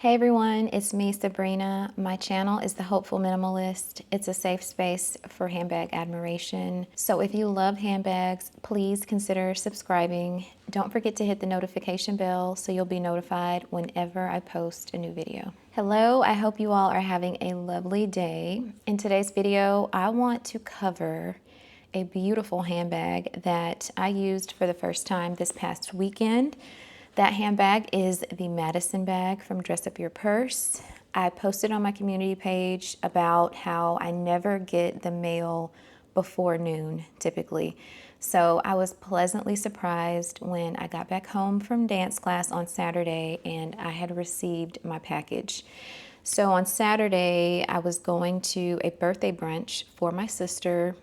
Hey everyone, it's me, Sabrina. My channel is The Hopeful Minimalist. It's a safe space for handbag admiration. So if you love handbags, please consider subscribing. Don't forget to hit the notification bell so you'll be notified whenever I post a new video. Hello, I hope you all are having a lovely day. In today's video, I want to cover a beautiful handbag that I used for the first time this past weekend. That handbag is the Madison bag from Dress Up Your Purse. I posted on my community page about how I never get the mail before noon typically. So I was pleasantly surprised when I got back home from dance class on Saturday and I had received my package. So on Saturday, I was going to a birthday brunch for my sister.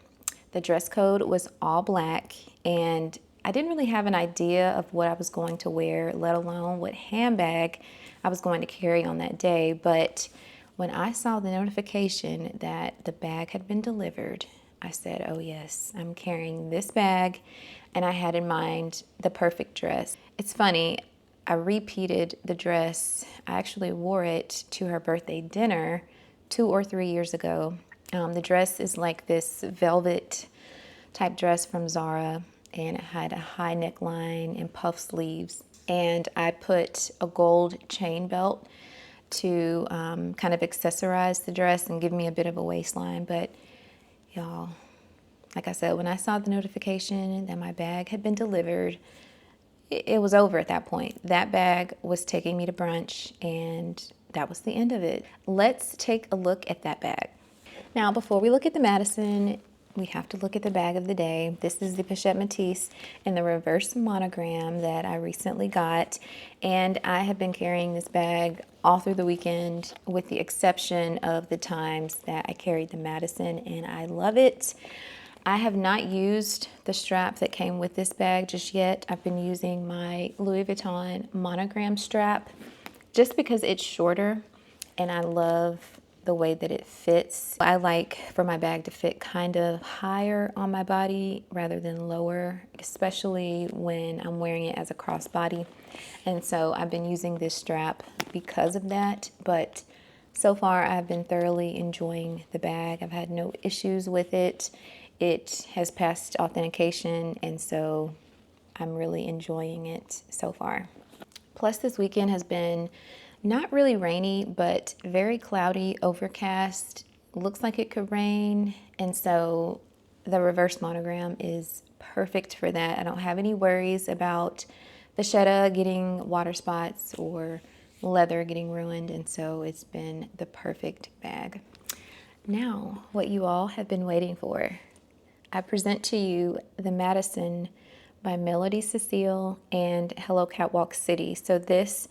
The dress code was all black, and I didn't really have an idea of what I was going to wear, let alone what handbag I was going to carry on that day. But when I saw the notification that the bag had been delivered, I said, oh yes, I'm carrying this bag. And I had in mind the perfect dress. It's funny, I repeated the dress. I actually wore it to her birthday dinner 2 or 3 years ago. The dress is like this velvet type dress from Zara, and it had a high neckline and puff sleeves. And I put a gold chain belt to kind of accessorize the dress and give me a bit of a waistline. But y'all, like I said, when I saw the notification that my bag had been delivered, it was over at that point. That bag was taking me to brunch, and that was the end of it. Let's take a look at that bag. Now, before we look at the Madison, we have to look at the bag of the day. This is the Pochette Métis in the reverse monogram that I recently got. And I have been carrying this bag all through the weekend with the exception of the times that I carried the Madison, and I love it. I have not used the strap that came with this bag just yet. I've been using my Louis Vuitton monogram strap just because it's shorter and I love the way that it fits. I like for my bag to fit kind of higher on my body rather than lower, especially when I'm wearing it as a crossbody. And so I've been using this strap because of that, but so far I've been thoroughly enjoying the bag. I've had no issues with it. It has passed authentication, and so I'm really enjoying it so far. Plus, this weekend has been not really rainy, but very cloudy, overcast. Looks like it could rain, and so the reverse monogram is perfect for that. I don't have any worries about the Shetta getting water spots or leather getting ruined, and so it's been the perfect bag. Now, what you all have been waiting for. I present to you the Madison by Melody Cecile and Hello Catwalk City. So this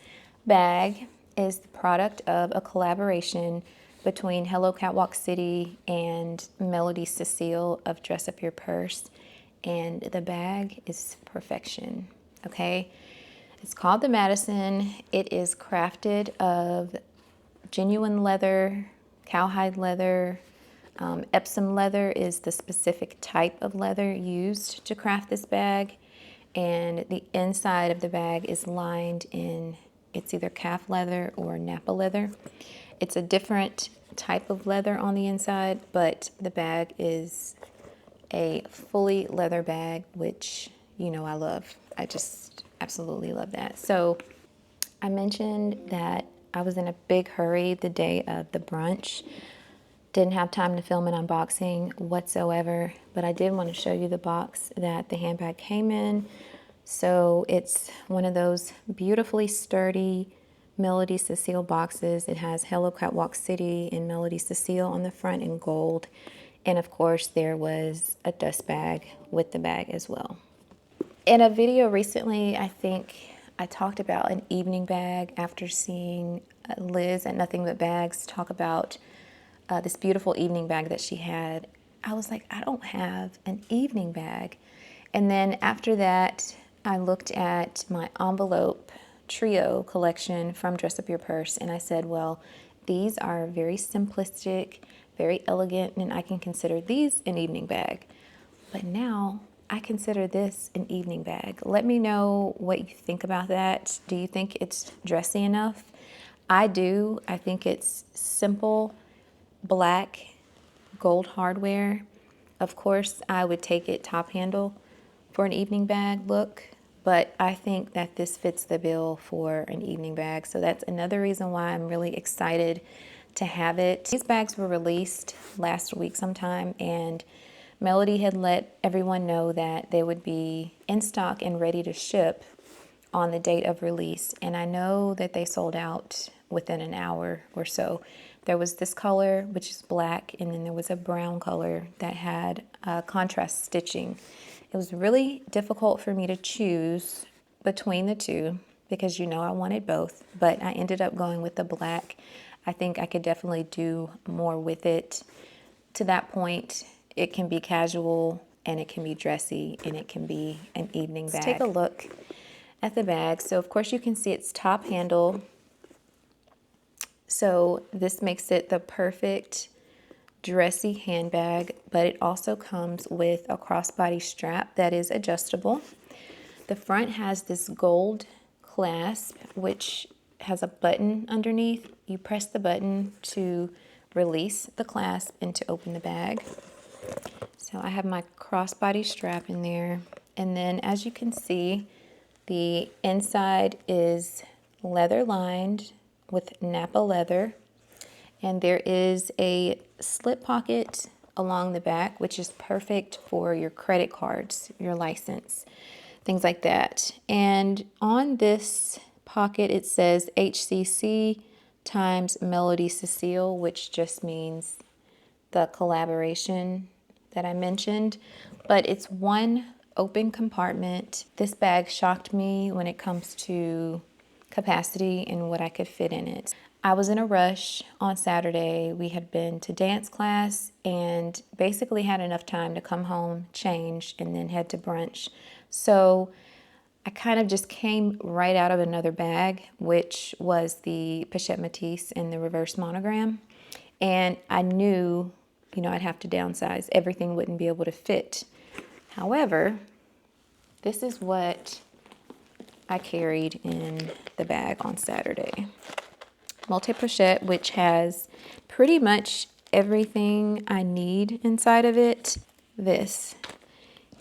bag is the product of a collaboration between Hello Catwalk City and Melody Cecile of Dress Up Your Purse. And the bag is perfection, okay? It's called the Madison. It is crafted of genuine leather, cowhide leather. Epsom leather is the specific type of leather used to craft this bag, and the inside of the bag is lined in, it's either calf leather or Napa leather. It's a different type of leather on the inside, but the bag is a fully leather bag, which you know I love. I just absolutely love that. So I mentioned that I was in a big hurry the day of the brunch. Didn't have time to film an unboxing whatsoever, but I did want to show you the box that the handbag came in. So it's one of those beautifully sturdy Melody Cecile boxes. It has Hello Catwalk City and Melody Cecile on the front in gold. And of course, there was a dust bag with the bag as well. In a video recently, I think I talked about an evening bag after seeing Liz at Nothing But Bags talk about this beautiful evening bag that she had. I was like, I don't have an evening bag. And then after that, I looked at my envelope trio collection from Dress Up Your Purse, and I said, well, these are very simplistic, very elegant, and I can consider these an evening bag. But now I consider this an evening bag. Let me know what you think about that. Do you think it's dressy enough? I do. I think it's simple, black, gold hardware. Of course, I would take it top handle for an evening bag look, but I think that this fits the bill for an evening bag. So that's another reason why I'm really excited to have it. These bags were released last week sometime, and Melody had let everyone know that they would be in stock and ready to ship on the date of release. And I know that they sold out within an hour or so. There was this color, which is black, and then there was a brown color that had contrast stitching. It was really difficult for me to choose between the two because I wanted both, but I ended up going with the black. I think I could definitely do more with it. To that point, it can be casual and it can be dressy and it can be an evening bag. Let's take a look at the bag. So of course you can see it's top handle. So this makes it the perfect dressy handbag, but it also comes with a crossbody strap that is adjustable. The front has this gold clasp, which has a button underneath. You press the button to release the clasp and to open the bag. So I have my crossbody strap in there. And then as you can see, the inside is leather lined with Napa leather. And there is a slip pocket along the back, which is perfect for your credit cards, your license, things like that. And on this pocket, it says HCC times Melody Cecile, which just means the collaboration that I mentioned, but it's one open compartment. This bag shocked me when it comes to capacity and what I could fit in it. I was in a rush on Saturday. We had been to dance class and basically had enough time to come home, change, and then head to brunch. So I kind of just came right out of another bag, which was the Pochette Matisse in the reverse monogram. And I knew, I'd have to downsize. Everything wouldn't be able to fit. However, this is what I carried in the bag on Saturday. Multi-pochette, which has pretty much everything I need inside of it. This.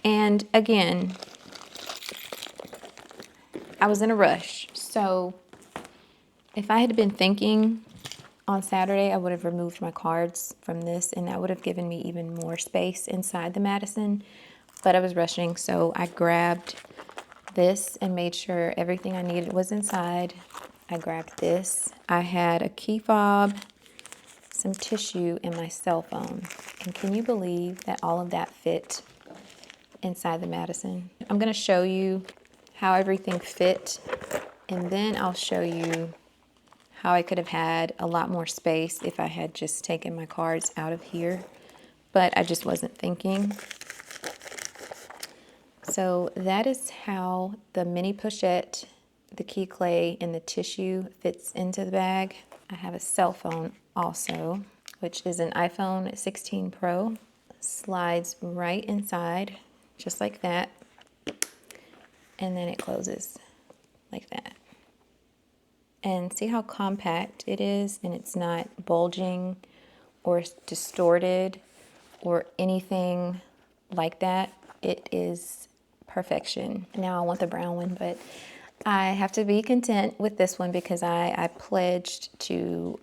And again, I was in a rush. So if I had been thinking on Saturday, I would have removed my cards from this, and that would have given me even more space inside the Madison. But I was rushing, so I grabbed this and made sure everything I needed was inside. I grabbed this. I had a key fob, some tissue, and my cell phone. And can you believe that all of that fit inside the Madison? I'm going to show you how everything fit, and then I'll show you how I could have had a lot more space if I had just taken my cards out of here, but I just wasn't thinking. So that is how the mini pochette, the key clay, and the tissue fits into the bag. I have a cell phone also, which is an iPhone 16 Pro. Slides right inside, just like that. And then it closes like that. And see how compact it is, and it's not bulging or distorted or anything like that. It is perfection. Now I want the brown one, but I have to be content with this one because I pledged to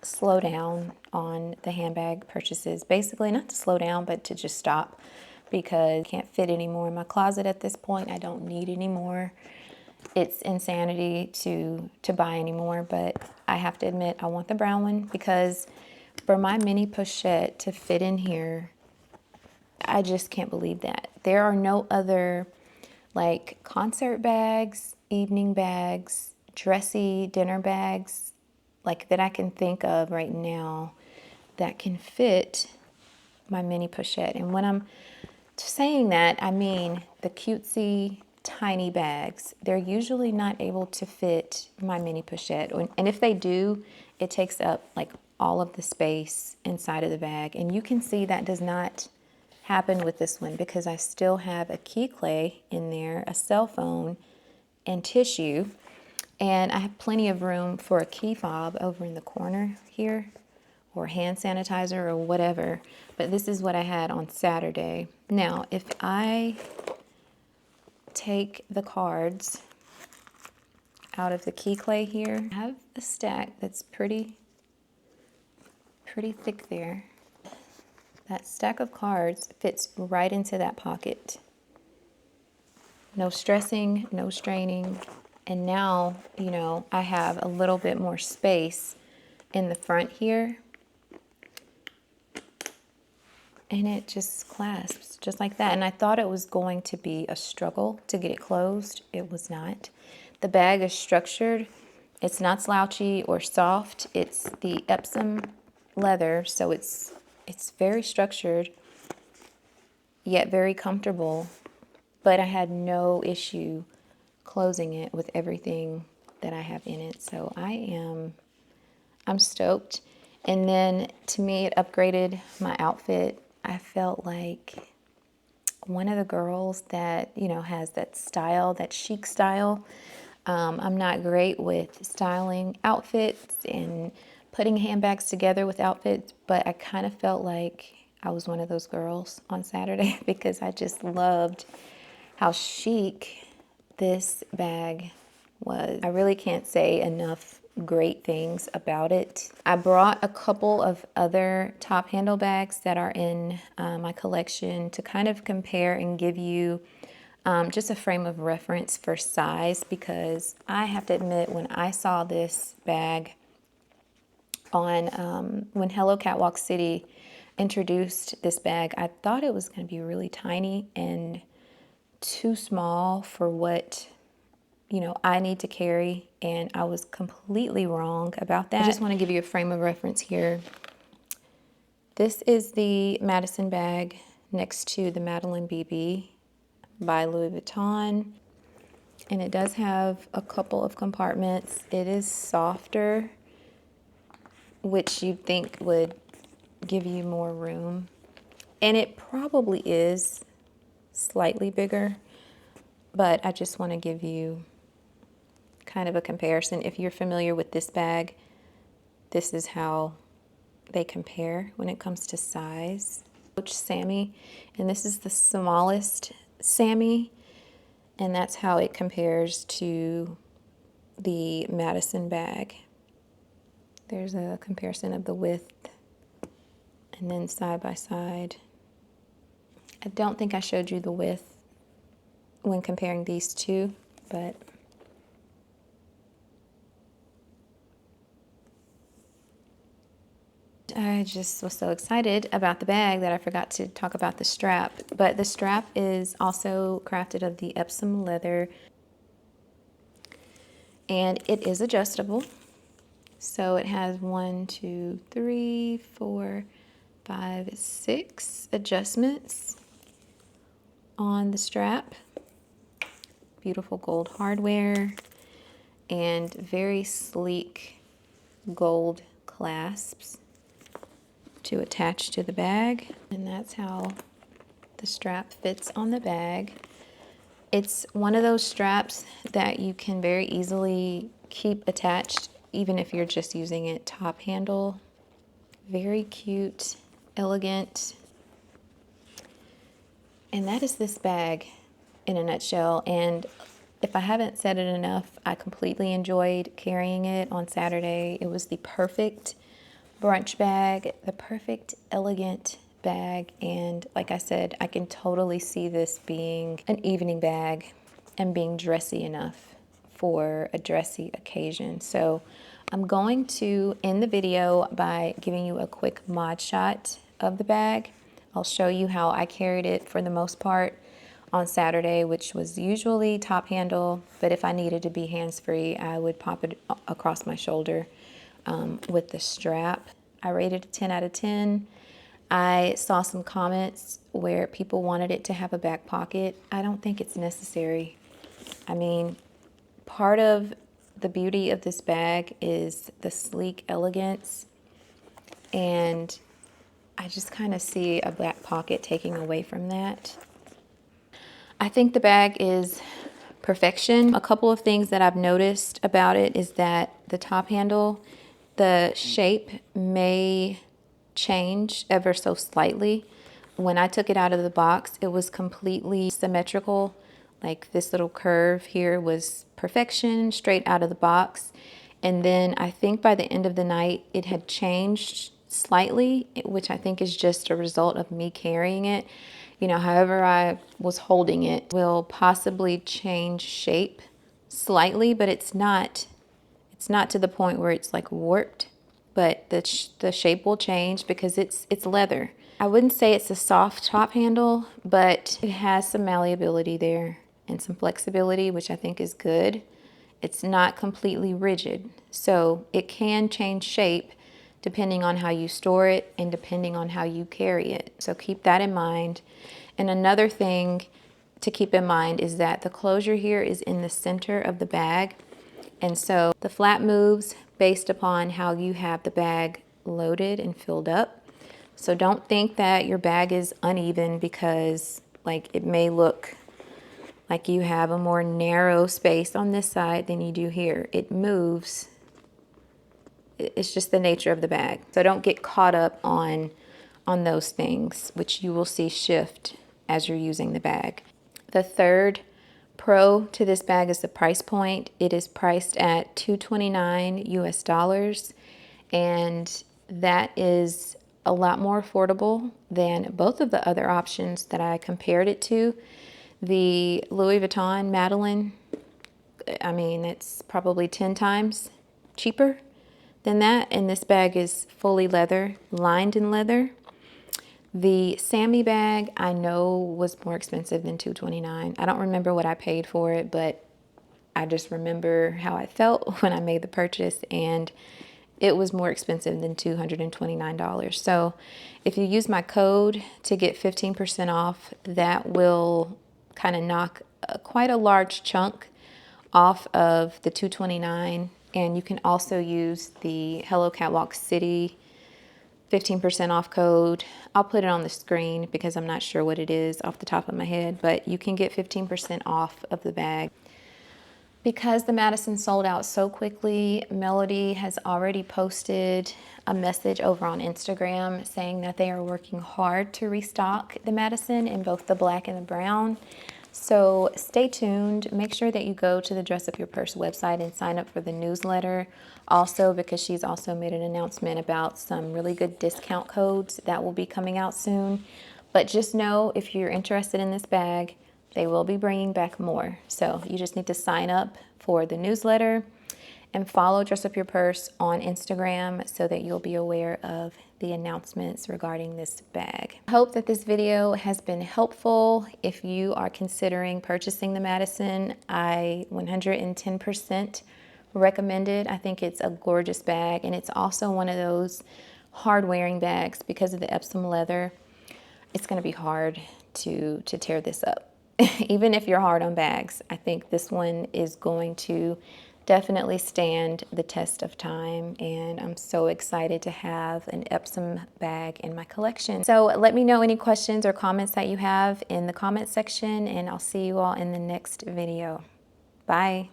slow down on the handbag purchases. Basically, not to slow down, but to just stop because I can't fit anymore in my closet at this point. I don't need any more. It's insanity to buy anymore, but I have to admit I want the brown one because for my mini pochette to fit in here, I just can't believe that. There are no other like concert bags, evening bags, dressy dinner bags like that I can think of right now that can fit my mini pochette. And when I'm saying that, I mean the cutesy tiny bags. They're usually not able to fit my mini pochette. And if they do, it takes up like all of the space inside of the bag. And you can see that does not happen with this one because I still have a key clay in there, a cell phone, and tissue. And I have plenty of room for a key fob over in the corner here, or hand sanitizer or whatever. But this is what I had on Saturday. Now, if I take the cards out of the key clay here, I have a stack that's pretty thick there. That stack of cards fits right into that pocket. No stressing, no straining. And now, you know, I have a little bit more space in the front here. And it just clasps just like that. And I thought it was going to be a struggle to get it closed. It was not. The bag is structured. It's not slouchy or soft. It's the Epsom leather, so it's very structured, yet very comfortable. But I had no issue closing it with everything that I have in it. So I'm stoked. And then to me, it upgraded my outfit. I felt like one of the girls that, you know, has that style, that chic style. I'm not great with styling outfits and putting handbags together with outfits, but I kind of felt like I was one of those girls on Saturday because I just loved how chic this bag was. I really can't say enough great things about it. I brought a couple of other top handle bags that are in my collection to kind of compare and give you just a frame of reference for size, because I have to admit, when I saw this bag on when Hello Catwalk City introduced this bag, I thought it was going to be really tiny and too small for what, you know, I need to carry, and I was completely wrong about that. I just want to give you a frame of reference here. This is the Madison bag next to the Madeline BB by Louis Vuitton, and it does have a couple of compartments. It is softer, which you'd think would give you more room, and it probably is slightly bigger, but I just want to give you kind of a comparison. If you're familiar with this bag, this is how they compare when it comes to size. Coach Sammy, and this is the smallest Sammy, and that's how it compares to the Madison bag. There's a comparison of the width, and then side by side. I don't think I showed you the width when comparing these two, but I just was so excited about the bag that I forgot to talk about the strap. But the strap is also crafted of the Epsom leather, and it is adjustable. So it has 1, 2, 3, 4, 5, 6 adjustments on the strap. Beautiful gold hardware and very sleek gold clasps to attach to the bag, and that's how the strap fits on the bag. It's one of those straps that you can very easily keep attached even if you're just using it top handle. Very cute, elegant, and that is this bag in a nutshell. And if I haven't said it enough, I completely enjoyed carrying it on Saturday. It was the perfect brunch bag, the perfect elegant bag, and like I said, I can totally see this being an evening bag and being dressy enough for a dressy occasion. So I'm going to end the video by giving you a quick mod shot of the bag. I'll show you how I carried it for the most part on Saturday, which was usually top handle, but if I needed to be hands-free, I would pop it across my shoulder with the strap. I rated it 10 out of 10. I saw some comments where people wanted it to have a back pocket. I don't think it's necessary. I mean, part of the beauty of this bag is the sleek elegance, and I just kind of see a back pocket taking away from that. I think the bag is perfection. A couple of things that I've noticed about it is that the top handle, the shape may change ever so slightly. When I took it out of the box, it was completely symmetrical. Like this little curve here was perfection straight out of the box. And then I think by the end of the night, it had changed slightly, which I think is just a result of me carrying it. You know, however I was holding it will possibly change shape slightly, but it's not to the point where it's like warped, but the shape will change because it's leather. I wouldn't say it's a soft top handle, but it has some malleability there and some flexibility, which I think is good. It's not completely rigid, so it can change shape depending on how you store it and depending on how you carry it. So keep that in mind. And another thing to keep in mind is that the closure here is in the center of the bag. And so the flap moves based upon how you have the bag loaded and filled up. So don't think that your bag is uneven because like it may look like you have a more narrow space on this side than you do here. It moves. It's just the nature of the bag. So don't get caught up on those things, which you will see shift as you're using the bag. The third pro to this bag is the price point. It is priced at $229 US, and that is a lot more affordable than both of the other options that I compared it to. The Louis Vuitton Madeleine, I mean, it's probably 10 times cheaper than that, and this bag is fully leather, lined in leather. The Sammy bag I know was more expensive than $229. I don't remember what I paid for it, but I just remember how I felt when I made the purchase, and it was more expensive than $229. So if you use my code to get 15% off, that will kind of knock quite a large chunk off of the $229. And you can also use the Hello Catwalk City 15% off code. I'll put it on the screen because I'm not sure what it is off the top of my head, but you can get 15% off of the bag. Because the Madison sold out so quickly, Melody has already posted a message over on Instagram saying that they are working hard to restock the Madison in both the black and the brown. So stay tuned. Make sure that you go to the Dress Up Your Purse website and sign up for the newsletter. Also, because she's also made an announcement about some really good discount codes that will be coming out soon. But just know if you're interested in this bag, they will be bringing back more. So you just need to sign up for the newsletter and follow Dress Up Your Purse on Instagram so that you'll be aware of the announcements regarding this bag. I hope that this video has been helpful. If you are considering purchasing the Madison, I 110% recommend it. I think it's a gorgeous bag, and it's also one of those hard wearing bags because of the Epsom leather. It's going to be hard to tear this up. Even if you're hard on bags, I think this one is going to definitely stand the test of time, and I'm so excited to have an Epsom bag in my collection. So let me know any questions or comments that you have in the comment section, and I'll see you all in the next video. Bye.